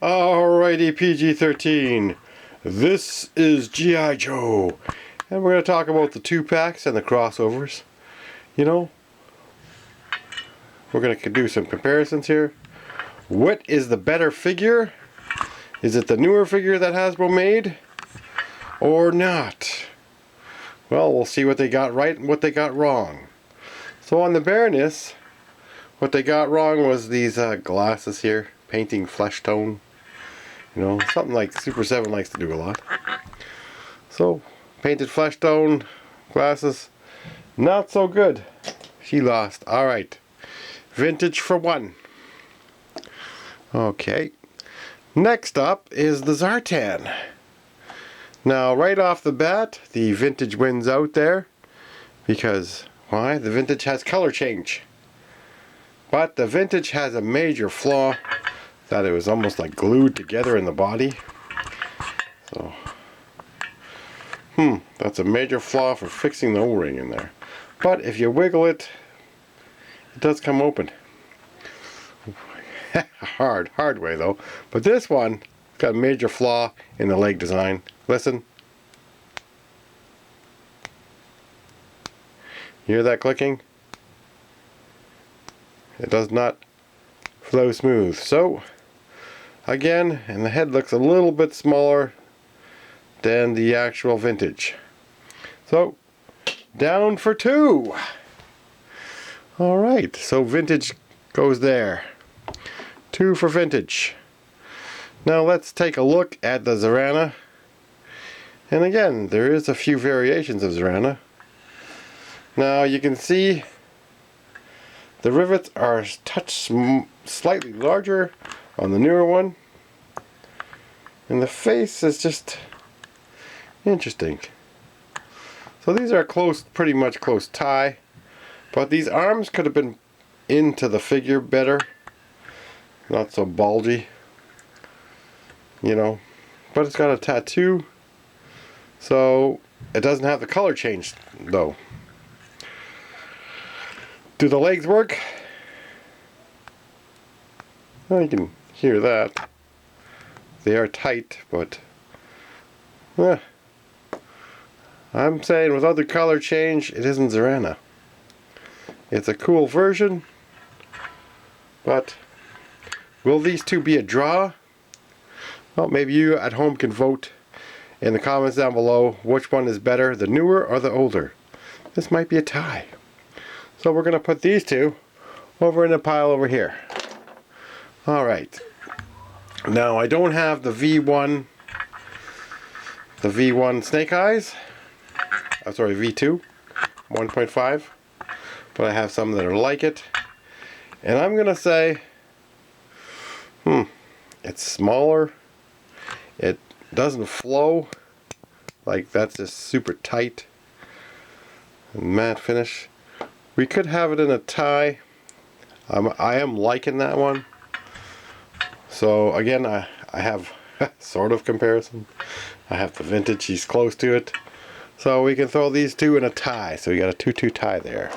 Alrighty, PG-13. This is G.I. Joe. And we're going to talk about the 2-packs and the crossovers. You know, we're going to do some comparisons here. What is the better figure? Is it the newer figure that Hasbro made? Or not? Well, we'll see what they got right and what they got wrong. So on the bareness, what they got wrong was these glasses here. Painting flesh tone. You know, something like Super 7 likes to do a lot. So, painted flesh tone glasses, not so good. She lost. Alright. Vintage for 1. Okay. Next up is the Zartan. Now, right off the bat, the Vintage wins out there. Because, why? The Vintage has color change. But the Vintage has a major flaw. That it was almost like glued together in the body. So, that's a major flaw for fixing the O-ring in there. But if you wiggle it, it does come open. hard way though. But this one got a major flaw in the leg design. Listen. You hear that clicking? It does not flow smooth. So, again, and the head looks a little bit smaller than the actual Vintage. So, down for 2. Alright, so Vintage goes there. 2 for Vintage. Now let's take a look at the Zarana. And again, there is a few variations of Zarana. Now you can see the rivets are touched slightly larger on the newer one. And the face is just interesting. So these are close, pretty much close tie. But these arms could have been into the figure better. Not so bulgy. You know. But it's got a tattoo. So it doesn't have the color change though. Do the legs work? Well, you can hear that. They are tight, but I'm saying without the color change, it isn't Zarana. It's a cool version, but will these two be a draw? Well, maybe you at home can vote in the comments down below which one is better, the newer or the older. This might be a tie. So we're going to put these two over in a pile over here. Alright. Now I don't have the V1 Snake Eyes. I'm sorry, V2 1.5. But I have some that are like it. And I'm going to say it's smaller. It doesn't flow. Like that's just super tight. And matte finish. We could have it in a tie. I am liking that one. So again, I have sort of comparison. I have the Vintage, he's close to it. So we can throw these two in a tie. So we got a 2-2 tie there.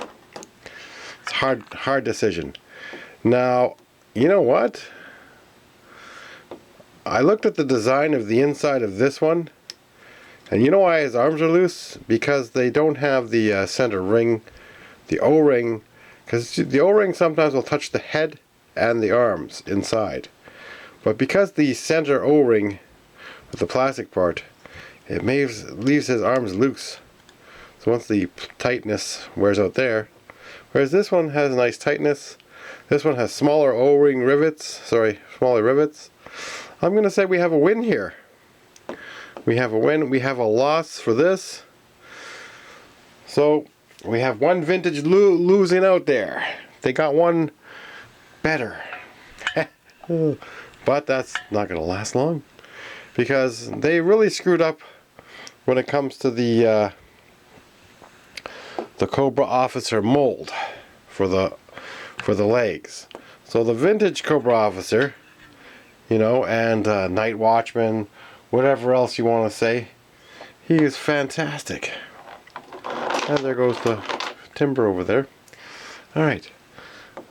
It's a hard decision. Now, you know what? I looked at the design of the inside of this one. And you know why his arms are loose? Because they don't have the center ring. The O-ring, because the O-ring sometimes will touch the head and the arms inside. But because the center O-ring with the plastic part, it leaves his arms loose. So once the tightness wears out there, whereas this one has a nice tightness. This one has smaller O-ring rivets, smaller rivets. I'm going to say we have a win here. We have a win, we have a loss for this. So we have one Vintage losing out there. They got one better. But that's not going to last long. Because they really screwed up when it comes to the Cobra Officer mold for the legs. So the Vintage Cobra Officer, you know, and Night Watchman, whatever else you want to say, he is fantastic. And there goes the timber over there. Alright.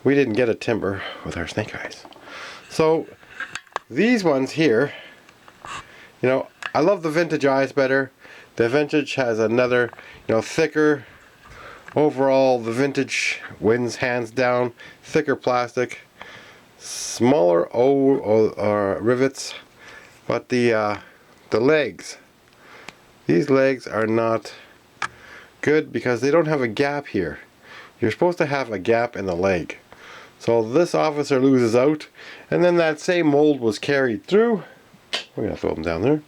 We didn't get a timber with our Snake Eyes. So, these ones here, you know, I love the Vintage eyes better. The Vintage has another, you know, thicker. Overall, the Vintage wins hands down. Thicker plastic, smaller rivets, but the legs. These legs are not good because they don't have a gap here. You're supposed to have a gap in the leg. So this officer loses out, and then that same mold was carried through. We're gonna throw them down there.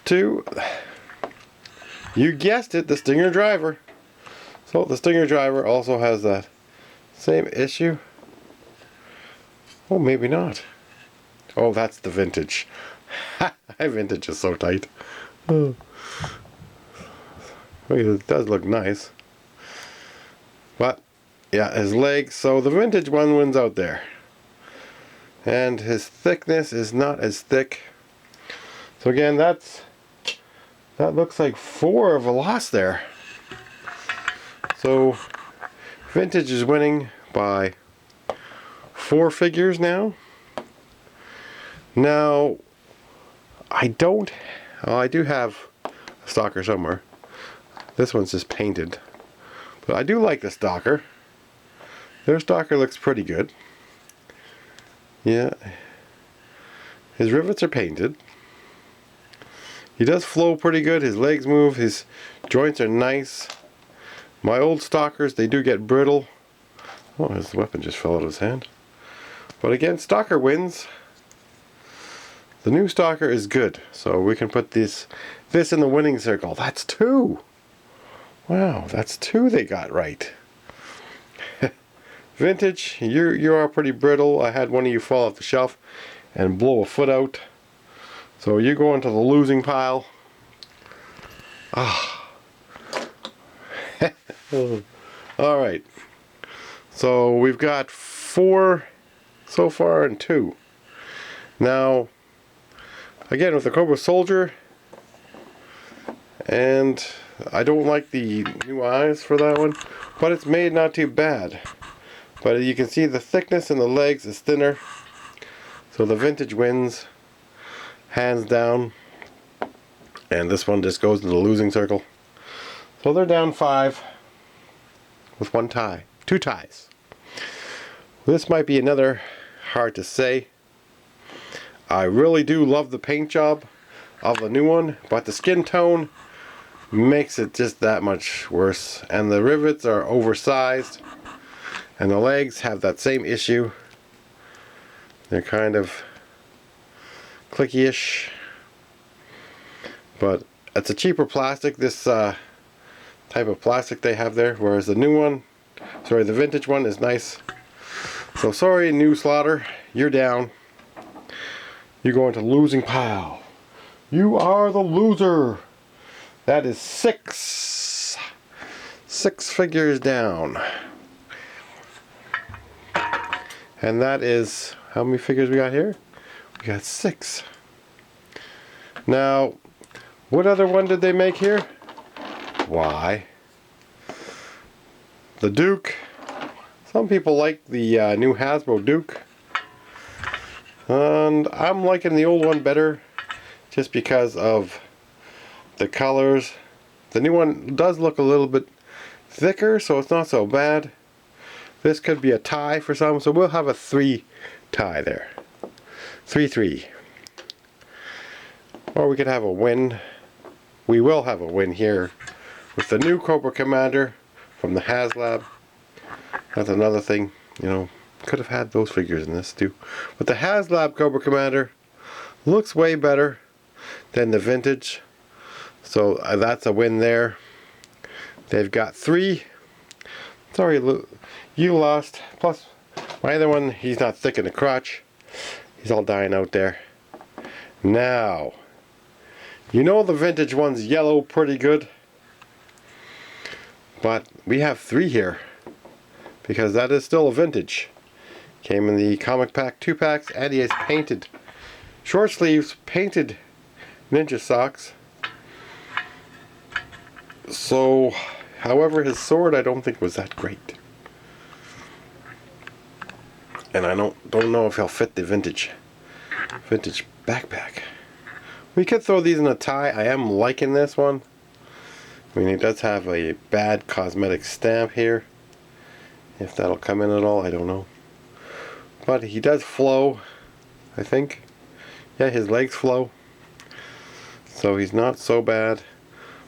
To, you guessed it, the Stinger driver. So the Stinger driver also has that same issue. Oh, maybe not. Oh, that's the Vintage. My Vintage is so tight. Oh. It does look nice. But, yeah, his legs. So the Vintage one wins out there. And his thickness is not as thick. So again, that looks like 4 of a loss there. So Vintage is winning by 4 figures now. Now, I do have a Stalker somewhere. This one's just painted. But I do like the Stalker. Their Stalker looks pretty good. Yeah. His rivets are painted. He does flow pretty good. His legs move. His joints are nice. My old Stalkers, they do get brittle. Oh, his weapon just fell out of his hand. But again, Stalker wins. The new Stalker is good. So we can put this in the winning circle. That's 2. Wow, that's 2 they got right. Vintage, you are pretty brittle. I had one of you fall off the shelf and blow a foot out. So you go into the losing pile. Ah. Alright. So we've got 4 so far and 2. Now, again with the Cobra Soldier, and I don't like the new eyes for that one, but it's made not too bad. But you can see the thickness in the legs is thinner. So the Vintage wins hands down. And this one just goes into the losing circle. So they're down 5 with 1 tie. 2 ties. This might be another hard to say. I really do love the paint job of the new one, but the skin tone makes it just that much worse. And the rivets are oversized. And the legs have that same issue. They're kind of clicky-ish. But it's a cheaper plastic, this type of plastic they have there. Whereas the new one, the Vintage one is nice. So sorry, new Slaughter, you're down. You go into losing pile. You are the loser. That is 6. 6 figures down. And that is, how many figures we got here? We got 6. Now, what other one did they make here? Why? The Duke. Some people like the new Hasbro Duke. And I'm liking the old one better just because of the colors. The new one does look a little bit thicker, so it's not so bad. This could be a tie for some, so we'll have a 3 tie there. 3-3. Or we could have a win. We will have a win here with the new Cobra Commander from the Haslab. That's another thing, you know, could have had those figures in this too. But the Haslab Cobra Commander looks way better than the Vintage. So that's a win there. They've got 3. Sorry, you lost. Plus, my other one, he's not thick in the crotch. He's all dying out there. Now, you know the Vintage one's yellow pretty good. But we have 3 here. Because that is still a Vintage. Came in the comic pack 2 packs, and he has painted short sleeves, painted ninja socks. So, however, his sword I don't think was that great. And I don't know if he'll fit the Vintage. vintage backpack. We could throw these in a tie. I am liking this one. I mean, it does have a bad cosmetic stamp here. If that'll come in at all, I don't know. But he does flow, I think. Yeah, his legs flow. So he's not so bad.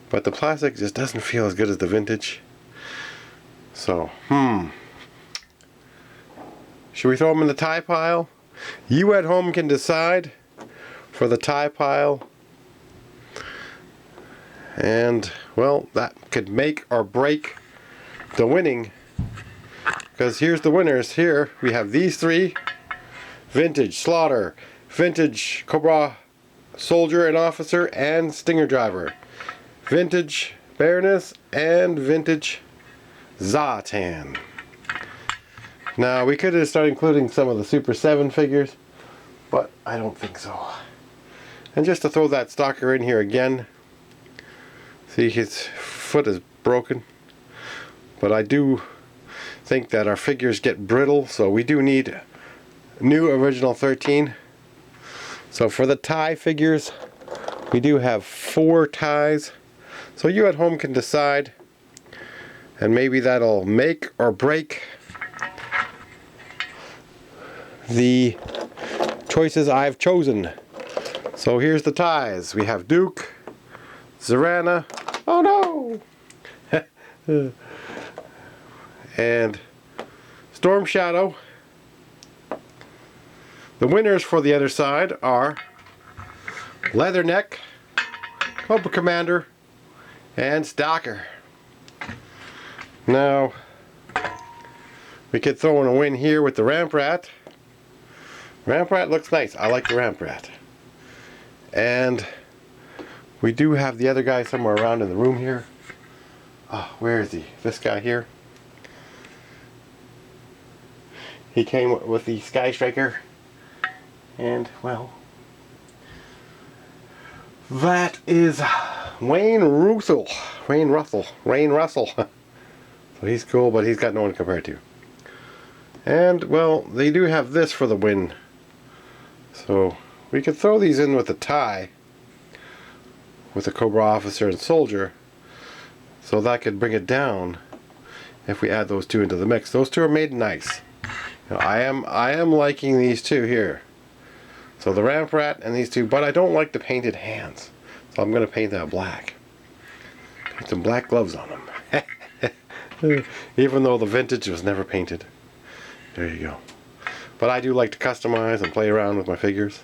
But the plastic just doesn't feel as good as the vintage. So, should we throw him in the tie pile? You at home can decide for the tie pile. And, well, that could make or break the winning. Because here's the winners. Here we have these three. Vintage Slaughter, Vintage Cobra Soldier and Officer, and Stinger Driver. Vintage Baroness and Vintage Zatan. Now we could have started including some of the Super 7 figures, but I don't think so. And just to throw that Stalker in here again. See, his foot is broken. But I do think that our figures get brittle, so we do need new original 13. So for the tie figures, we do have 4 ties. So you at home can decide, and maybe that'll make or break the choices I've chosen. So here's the ties. We have Duke, Zorana, oh no, and Storm Shadow. The winners for the other side are Leatherneck, Cobra Commander, and Stalker. Now, we could throw in a win here with the Ramprat. Ramprat looks nice. I like the Ramprat. And we do have the other guy somewhere around in the room here. Oh, where is he? This guy here. He came with the Sky Striker. And, well, that is Wayne Russell. So he's cool, but he's got no one to compare to. And, well, they do have this for the win. So we could throw these in with a tie with the Cobra Officer and Soldier. So that could bring it down if we add those two into the mix. Those two are made nice. Now, I am liking these two here. So the Ramprat and these two, but I don't like the painted hands. So I'm going to paint that black. Put some black gloves on them. Even though the vintage was never painted. There you go. But I do like to customize and play around with my figures.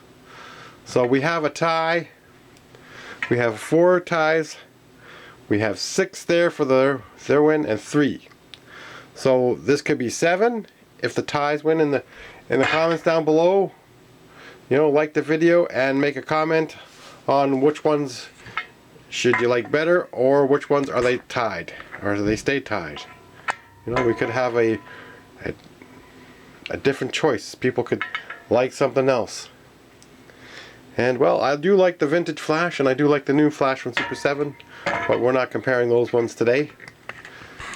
So we have a tie. We have 4 ties. We have 6 there for their win, and 3. So this could be 7 if the ties win. In the comments down below, you know, like the video and make a comment on which ones should you like better, or which ones are they tied, or do they stay tied. You know, we could have a different choice. People could like something else. And, well, I do like the vintage Flash, and I do like the new Flash from Super 7, but we're not comparing those ones today.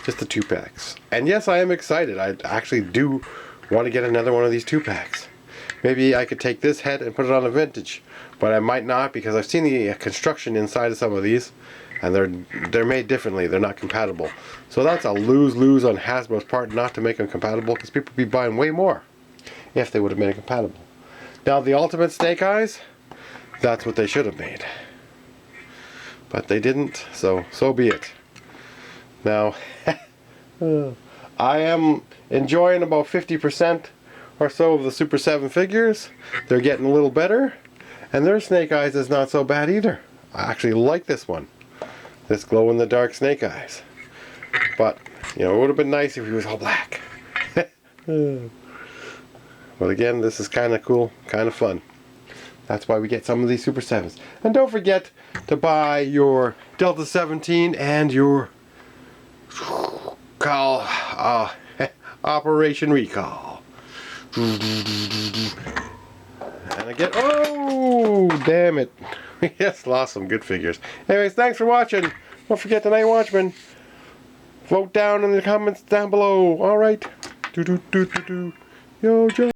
Just the 2-packs. And yes, I am excited. I actually do want to get another one of these 2-packs. Maybe I could take this head and put it on a vintage, but I might not, because I've seen the construction inside of some of these, and they're made differently. They're not compatible. So that's a lose-lose on Hasbro's part not to make them compatible, because people would be buying way more if they would have made it compatible. Now the Ultimate Snake Eyes, that's what they should have made. But they didn't, so be it. Now, I am enjoying about 50% or so of the Super 7 figures. They're getting a little better. And their Snake Eyes is not so bad either. I actually like this one. This glow-in-the-dark Snake Eyes. But, you know, it would have been nice if he was all black. But again, this is kind of cool, kind of fun. That's why we get some of these Super 7s. And don't forget to buy your Delta 17 and your Operation Recall. And again, oh, damn it. We just lost some good figures. Anyways, thanks for watching. Don't forget the Night Watchman. Vote down in the comments down below. Alright. Yo, Joe.